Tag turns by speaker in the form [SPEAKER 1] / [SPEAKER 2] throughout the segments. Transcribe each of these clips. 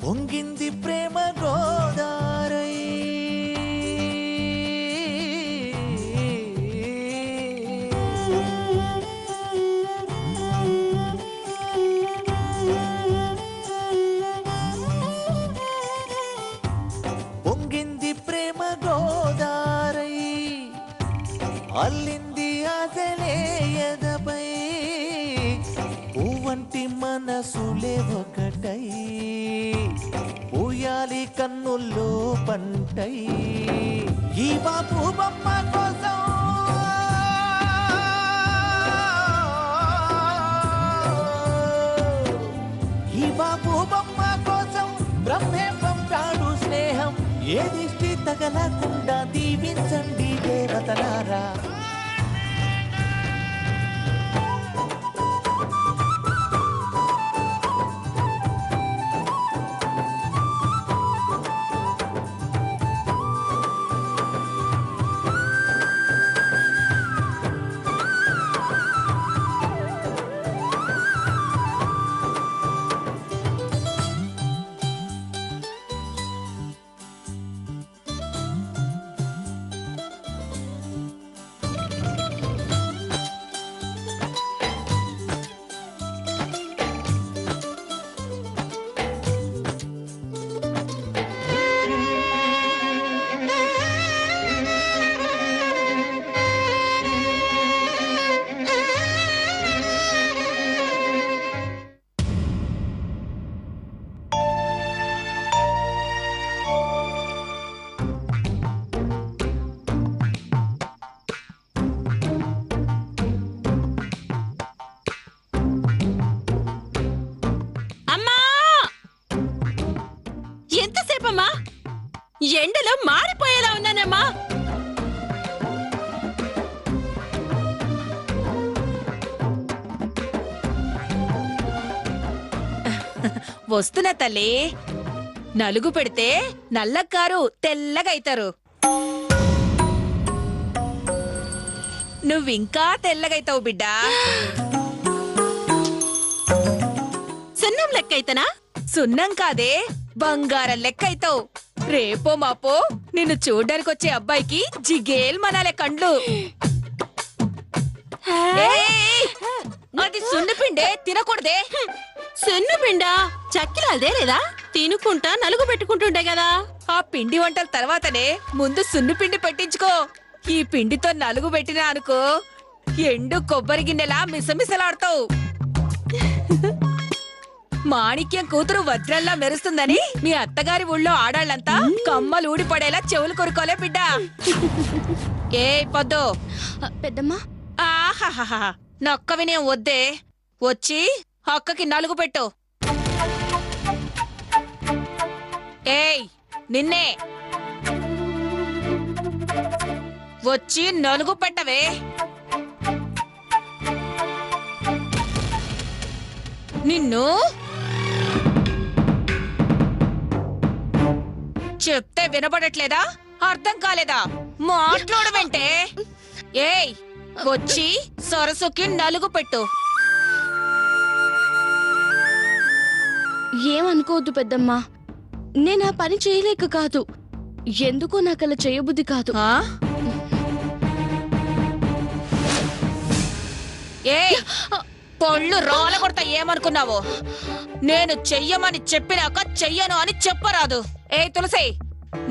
[SPEAKER 1] పొంగింది ప్రేమ గోదారై పొంగింది ప్రేమ గోదారై అల్లింది ఆశలే ఎదపై పువ్వంటి మనసులే ఒకటై పూయాలి కన్నుల్లో పంటై ఈ బాపు బొమ్మ కోసం ఈ బాపు బొమ్మ కోసం బ్రహ్మే పంపాడు స్నేహం ఏ దిష్టి తగలకుండా దీవించండి దేవతలారా.
[SPEAKER 2] ఎంతసేపమ్మా? ఎండలో మారిపోయేలా ఉన్నానమ్మా. వస్తున్నా తల్లి. నలుగు పెడితే నల్లక్కారు తెల్లగైతారు. నువ్వింకా తెల్లగైతావు బిడ్డా. సున్నం లెక్కైతనా? సున్నం కాదే, బంగారం లెక్కైతావు. రేపో మాపో నిన్ను చూడ్డానికి వచ్చే అబ్బాయికి జిగేల్ మనాలే కండ్లు. అది సున్నిపిండే, తినకూడదే. సున్నిపిండా చక్కిలాదే లేదా? తినుకుంటా నలుగు పెట్టుకుంటుండే కదా. ఆ పిండి వంటల తర్వాతనే ముందు సున్నిపిండి పెట్టించుకో. ఈ పిండితో నలుగు పెట్టినా అనుకో, ఎండు కొబ్బరి గిన్నెలా మిసమిసలాడతావు. మాణిక్యం కూతురు వజ్రంలా మెరుస్తుందని మీ అత్తగారి ఊళ్ళో ఆడాళ్ళంతా కమ్మలు ఊడిపడేలా చెవులు కొరుకోలే బిడ్డ. ఏ పొద్దు
[SPEAKER 3] పెద్దమ్మా.
[SPEAKER 2] ఆహాహా, నొక్క వినయం వద్దే. వచ్చి అక్కకి నలుగు పెట్టు. ఏయ్ నిన్నే, వచ్చి నలుగు పెట్టవే. నిన్ను చెప్తే వినపడట్లేదా? అర్థం కాలేదా? మాట్లాడమంటే. ఏయ్ వచ్చి సరస్సుకి నలుగు పెట్టు.
[SPEAKER 3] ఏమనుకోవద్దు పెద్దమ్మా, నేను ఆ పని చేయలేక కాదు, ఎందుకో నాకు అలా చేయబుద్ధి కాదు.
[SPEAKER 2] ఏయ్ పళ్ళు రాల కొడతా. ఏమనుకున్నావు? నేను చెయ్యమని చెప్పినాక చెయ్యను అని చెప్పరాదు. ఏ తులసి,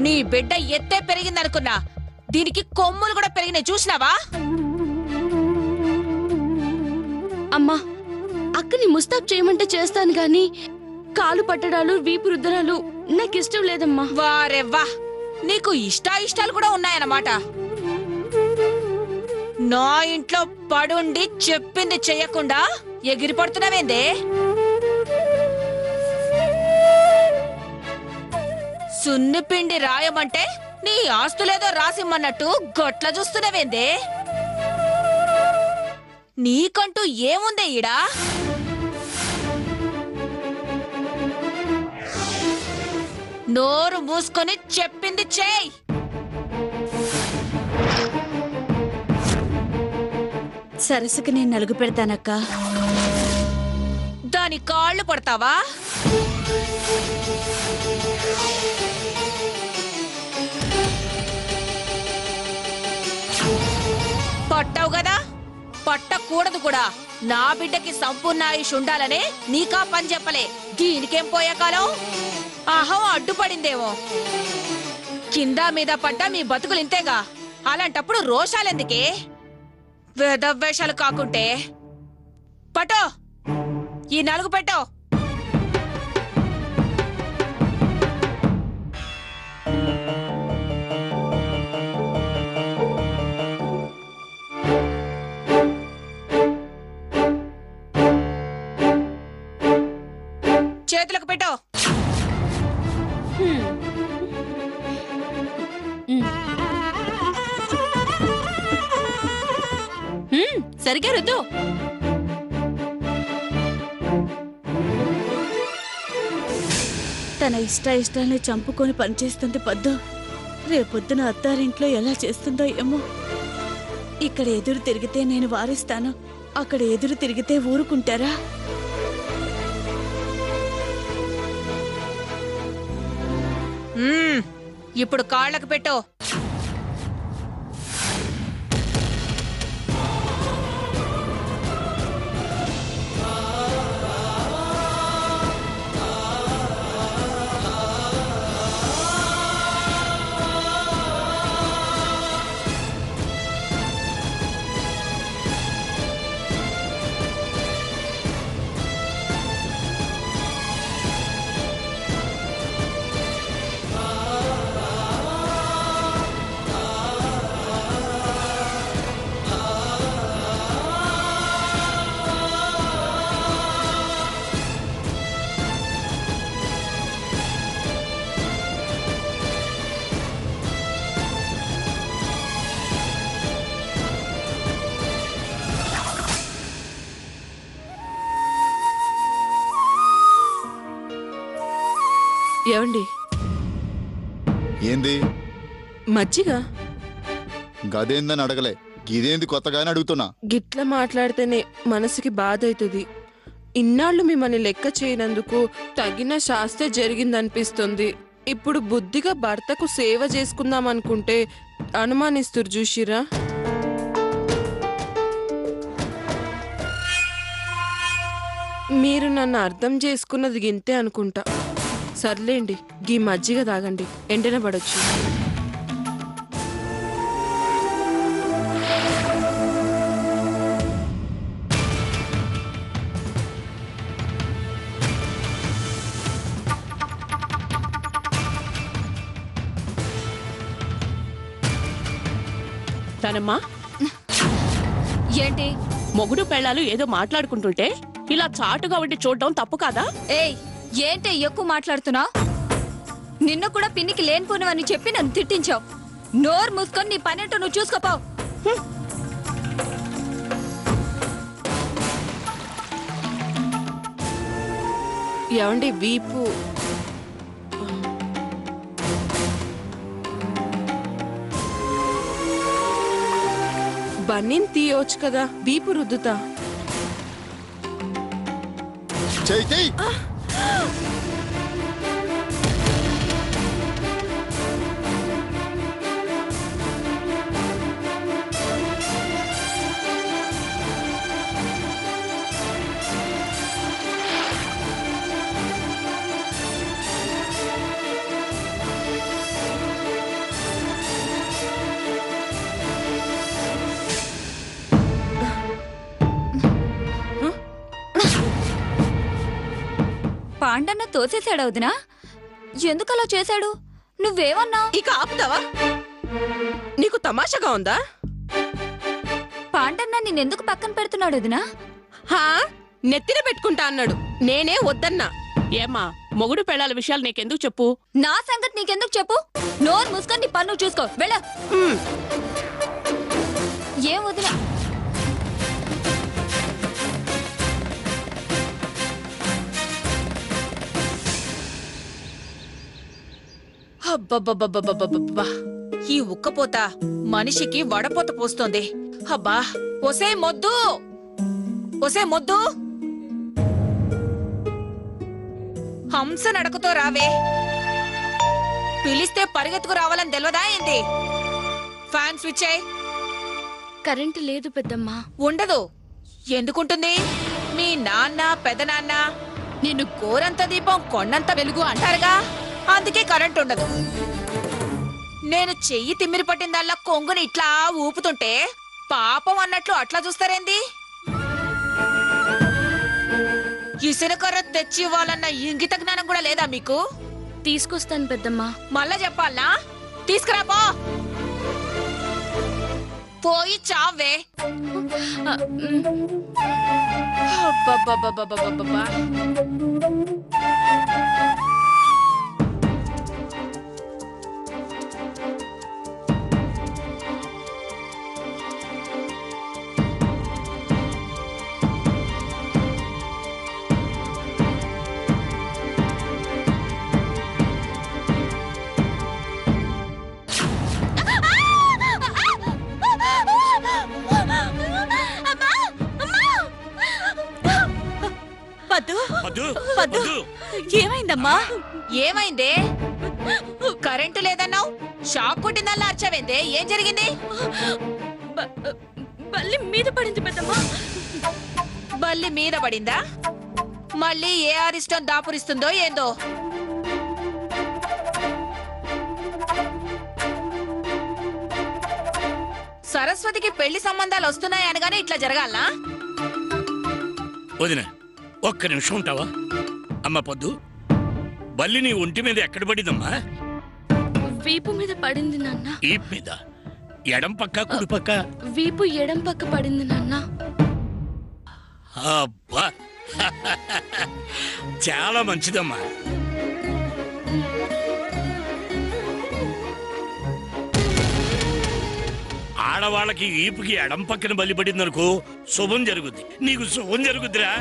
[SPEAKER 2] నీ బిడ్డ ఎత్తే పెరిగిందనుకున్నా, దీనికి కొమ్ములు కూడా పెరిగినాయి చూసినావా?
[SPEAKER 3] అమ్మా, అక్కని ముస్తాబ్ చేయమంటే చేస్తాను గాని కాలు పట్టడాలు, వీపు రుద్దడాలు నాకిష్టం లేదమ్మా.
[SPEAKER 2] వారెవ్వా, నీకు ఇష్టాలు కూడా ఉన్నాయన్నమాట. నా ఇంట్లో పడుండి చెప్పింది చెయ్యకుండా ఎగిరి పడుతున్నావేందే? సున్నిపిండి రాయమంటే నీ ఆస్తులేదో రాసిమ్మన్నట్టు గొట్ల చూస్తున్నావేందే? నీకంటూ ఏముందే ఈడా? నోరు మూసుకొని చెప్పింది చేయి. సరస్సుకి నేను నలుగు పెడతానక్క. దాని కాళ్ళు పడతావా? పట్టావు కదా, పట్టకూడదు కూడా. నా బిడ్డకి సంపూర్ణ ఆయుష్ ఉండాలనే నీకా పని చెప్పలే. దీనికేం పోయే కాలం? అహం అడ్డుపడిందేమో. కింద మీద పడ్డా మీ బతుకులు ఇంతేగా. అలాంటప్పుడు రోషాలెందుకే? వేషాలు కాకుంటే పటో, ఈ నలుగు పెట్టో. చేతులకు పెట్టో. సరిగా రుద్దు.
[SPEAKER 3] తన ఇష్టాల్ని చంపుకొని పనిచేస్తుంది పద్దు. రేపొద్దున అత్తారింట్లో ఎలా చేస్తుందో ఏమో. ఇక్కడ ఎదురు తిరిగితే నేను వారిస్తాను, అక్కడ ఎదురు తిరిగితే ఊరుకుంటారా?
[SPEAKER 2] ఇప్పుడు కాళ్ళకు పెట్టో.
[SPEAKER 4] ఏవండి,
[SPEAKER 5] ఏంది
[SPEAKER 4] మజ్జిగ?
[SPEAKER 5] గదేందని అడగలే, గిదేంది కొత్తగానే అడుగుతున్నా.
[SPEAKER 4] గిట్ల మాట్లాడితేనే మనసుకి బాధ అవుతుంది. ఇన్నాళ్ళు మిమ్మల్ని లెక్క చేయనందుకు తగిన శాస్త్రే జరిగిందనిపిస్తుంది. ఇప్పుడు బుద్ధిగా భర్తకు సేవ చేసుకుందాం అనుకుంటే అనుమానిస్తురు చూసిరా. మీరు నన్ను అర్థం చేసుకున్నది గింతే అనుకుంటా. సర్లేండి, గీ మజ్జిగ తాగండి, ఎండన పడొచ్చు.
[SPEAKER 6] తనమ్మా,
[SPEAKER 2] ఏంటి?
[SPEAKER 6] మొగుడు పెళ్ళాలు ఏదో మాట్లాడుకుంటుంటే ఇలా చాటుగా ఉండి చూడడం తప్పు కాదా?
[SPEAKER 2] ఏయ్, ఏంటి ఎక్కువ మాట్లాడుతున్నా? నిన్ను కూడా పిన్నికి లేనిపోనివని చెప్పి నన్ను తిట్టించావు. నోరు మూసుకొని నీ పనేంటో నువ్వు చూసుకోపోవు.
[SPEAKER 4] ఏమండి, వీపు బన్నీని తీయవచ్చు కదా, వీపు రుద్దుతా.
[SPEAKER 5] చెయ్యి చెయ్యి.
[SPEAKER 2] పాండన్న తోసేశాడు వదినా. ఎందుకలా చేశాడు? నువ్వేమన్నా?
[SPEAKER 4] ఇక ఆపుతావా? నీకు తమాషాగా ఉందా?
[SPEAKER 2] పాండన్న నిన్నెందుకు పక్కన పెడుతున్నాడు వదినా?
[SPEAKER 4] హా, నెత్తిన పెట్టుకుంటా అన్నాడు, నేనే వద్దన్నా.
[SPEAKER 6] ఏమ్మా, మొగుడు పెళ్ళాల విషయాలు నీకెందుకు చెప్పు?
[SPEAKER 2] నా సంగతి నీకెందుకు చెప్పు? నోరు మూసుకొని నీ పన్ను చూసుకో, వెళ్ళ. ఏం వదినా? అబ్బబ్బబ్బబ్బబ్బబ్బబ్బా! ఈ ఉక్కపోత మనిషికి వడపోత పోస్తోంది. అబ్బా ఒసే మొద్దు ఒసే మొద్దు హంస నడకతో రావే. పిలిస్తే పరిగెత్తుకు రావాలని తెలియదా ఏంది? ఫ్యాన్ స్విచ్ అయ్యి.
[SPEAKER 7] కరెంటు లేదు పెద్దమ్మా.
[SPEAKER 2] ఉండదు. ఎందుకుంటుంది? మీ నాన్న పెదనాన్న నిన్ను కోరంత దీపం కొండంత వెలుగు అంటారుగా, అందుకే కరెంట్ ఉండదు. నేను చెయ్యి తిమ్మిరి పట్టిందల్లా కొంగుని ఇట్లా ఊపుతుంటే పాపం అన్నట్లు అట్లా చూస్తారేంది? ఇసునకర్ర తెచ్చి ఇవ్వాలన్న ఇంగిత జ్ఞానం కూడా లేదా మీకు?
[SPEAKER 7] తీసుకొస్తాను పెద్దమ్మా.
[SPEAKER 2] మళ్ళా చెప్పాలనా? తీసుకురాపో. పోయి చావే. అబ్బబ్బబ్బబ్బబ్బబ్బబ్బా.
[SPEAKER 3] పద్దు ఏమైందమ్మా?
[SPEAKER 2] ఏమైందే? కరెంటు లేదన్నావు, షాక్ కొట్టిందల్లా అర్చవేందే? ఏం జరిగింది?
[SPEAKER 7] బల్లి మీద పడింది పెద్దమ్మా.
[SPEAKER 2] బల్లి మీద పడిందా? మళ్ళీ ఏ అరిష్టం దాపురిస్తుందో ఏందో. సరస్వతికి పెళ్లి సంబంధాలు వస్తున్నాయి అనగానే ఇట్లా జరగాలనా?
[SPEAKER 8] వదిన ఒక్క నిమిషం ఉంటావా? అమ్మ పొద్దు, బల్లి నీ ఒంటి మీద ఎక్కడ పడిందమ్మా?
[SPEAKER 7] వీపు మీద పడింది నాన్న.
[SPEAKER 8] ఈ మీద ఎడం పక్క కుడి పక్క?
[SPEAKER 7] వీపు ఎడం పక్క పడింది నాన్న.
[SPEAKER 8] అబ్బా చాలా మంచిదమ్మా. ఆడవాళ్ళకి వీపుకి ఎడం పక్కన బలి పడిందనుకో శుభం జరుగుద్ది. నీకు శుభం జరుగుద్దిరా.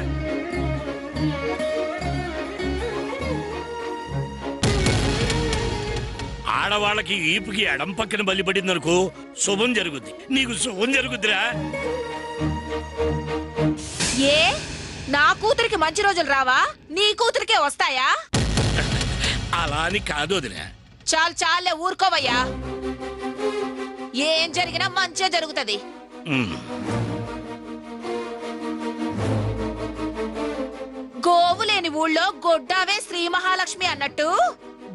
[SPEAKER 8] ఆడవాళ్ళకి వీపుకి ఎడం పక్కన బలి పడిందనుకో శుభం జరుగుద్ది. నీకు శుభం జరుగుద్దిరా.
[SPEAKER 2] ఏ నా కూతురికి మంచి రోజులు రావా? నీ కూతురికే వస్తాయా?
[SPEAKER 8] అలా అని కాదు వదిన.
[SPEAKER 2] చాలు చాలే, ఊరుకోవయ్యా. ఏం జరిగినా మంచిగా జరుగుతుంది. గోవు లేని ఊళ్ళో గొడ్డావే శ్రీ మహాలక్ష్మి అన్నట్టు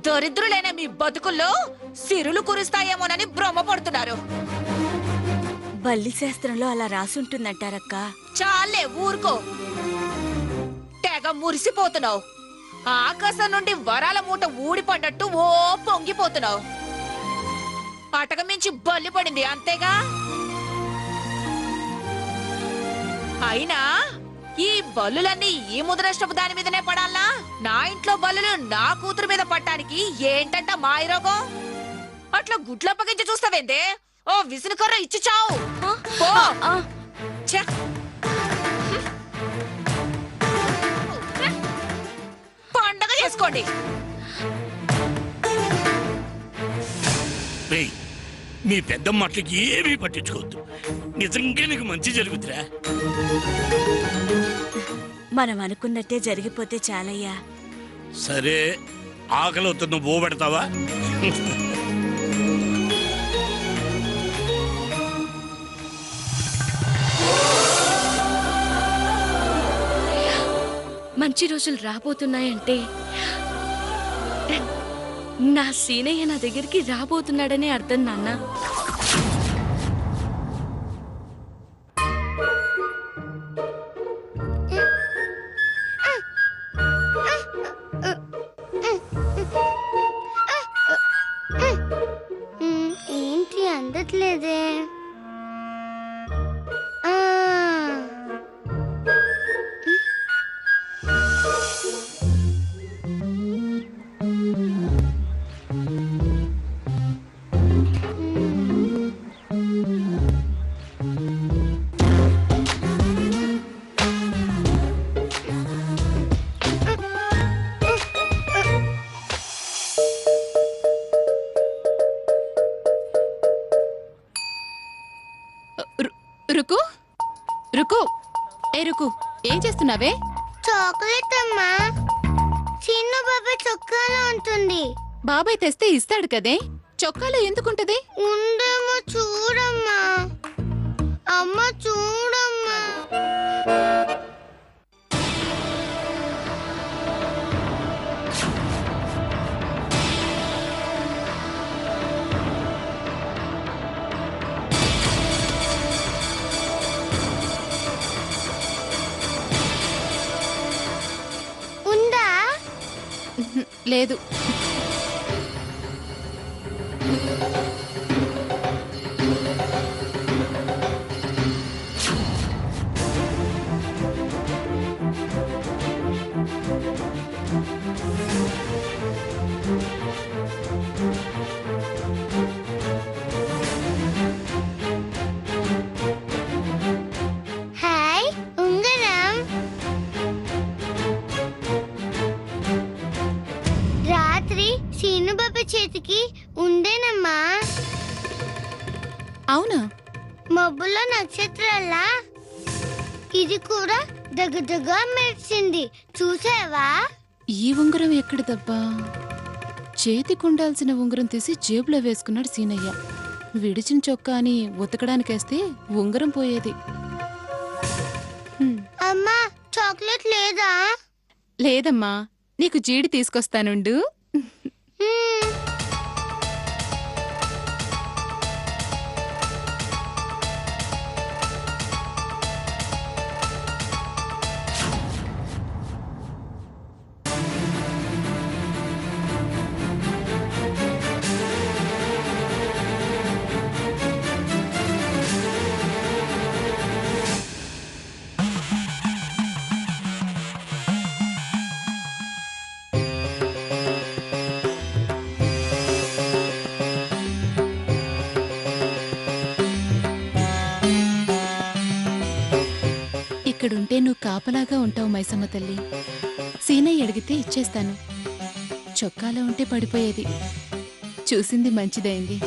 [SPEAKER 2] దరిద్రులైన మీ బతుకుల్లో సిరులు కురుస్తాయేమోనని భ్రమపడుతున్నారు.
[SPEAKER 3] బల్లి శాస్త్రంలో అలా రాసుంటుందంటారక్క.
[SPEAKER 2] చాలే ఊరుకో. తెగ మురిసిపోతున్నావు. ఆకాశం నుండి వరాల మూట ఊడిపడ్డట్టు ఓ పొంగిపోతున్నావు. అటకమించి బల్లి పడింది అంతేగా. అయినా ఈ బల్లులన్నీ ఈ ముద్రష్టపు దాని మీదనే పడాలా? నా ఇంట్లో బల్లులు నా కూతురు మీద పట్టానికి ఏంటంట మాయరోగం? అట్లా గుడ్లప్పగించి చూస్తావేందే? ఓ విసునుకర్ర ఇచ్చి చావు. పో. ఛ! పండగ చేసుకోండి.
[SPEAKER 8] రేయ్, మీ పెద్ద మాటలకి ఏమీ పట్టించుకోవద్దు. నిజంగా నీకు మంచి జరుగుతురా.
[SPEAKER 3] మనం అనుకున్నట్టే జరిగిపోతే చాలయ్యా.
[SPEAKER 8] సరే, ఆకలి అవుతున్న బో పెడతావా?
[SPEAKER 7] మంచి రోజులు రాబోతున్నాయంటే నా సీనయ్య నా దగ్గరికి రాబోతున్నాడనే అర్థం నాన్న.
[SPEAKER 9] ఏంటి అందట్లేదే?
[SPEAKER 2] రుకు రుకు ఏ రుకు ఏం చేస్తున్నావే?
[SPEAKER 9] చాక్లెట్ అమ్మా. చిన్న బాబాయ్ చొక్కాలో ఉంటుంది.
[SPEAKER 2] బాబాయ్ తెస్తే ఇస్తాడు కదే, చొక్కాలో ఎందుకుంటది?
[SPEAKER 9] ఉందేమో చూడమ్మా. అమ్మ చూడమ్మా. ఉందా?
[SPEAKER 2] లేదు.
[SPEAKER 9] హాయ్ ఉంగరం. రాత్రి సీను బాబాయ్ చేతికి ఉండేనమ్మా.
[SPEAKER 2] అవునా?
[SPEAKER 9] మబ్బులో నక్షత్రాలా ఇది కూడా దగ్గరగా మెరిసింది. చూసావా?
[SPEAKER 2] ఈ ఉంగరం ఎక్కడిదబ్బా? చేతికుండాల్సిన ఉంగరం తీసి జేబులో వేసుకున్నాడు సీనయ్య. విడిచిన చొక్కా అని ఉతకడానికేస్తే ఉంగరం పోయేది.
[SPEAKER 9] అమ్మా చాక్లెట్ లేదా?
[SPEAKER 2] లేదమ్మా, నీకు జీడి తీసుకొస్తానుండు.
[SPEAKER 9] హ్మ్.
[SPEAKER 2] ఇక్కడుంటే నువ్వు కాపలాగా ఉంటావు మైసమ్మ తల్లి. సీనయ్య అడిగితే ఇచ్చేస్తాను. చొక్కాలో ఉంటే పడిపోయేది. చూసింది మంచిదైంది.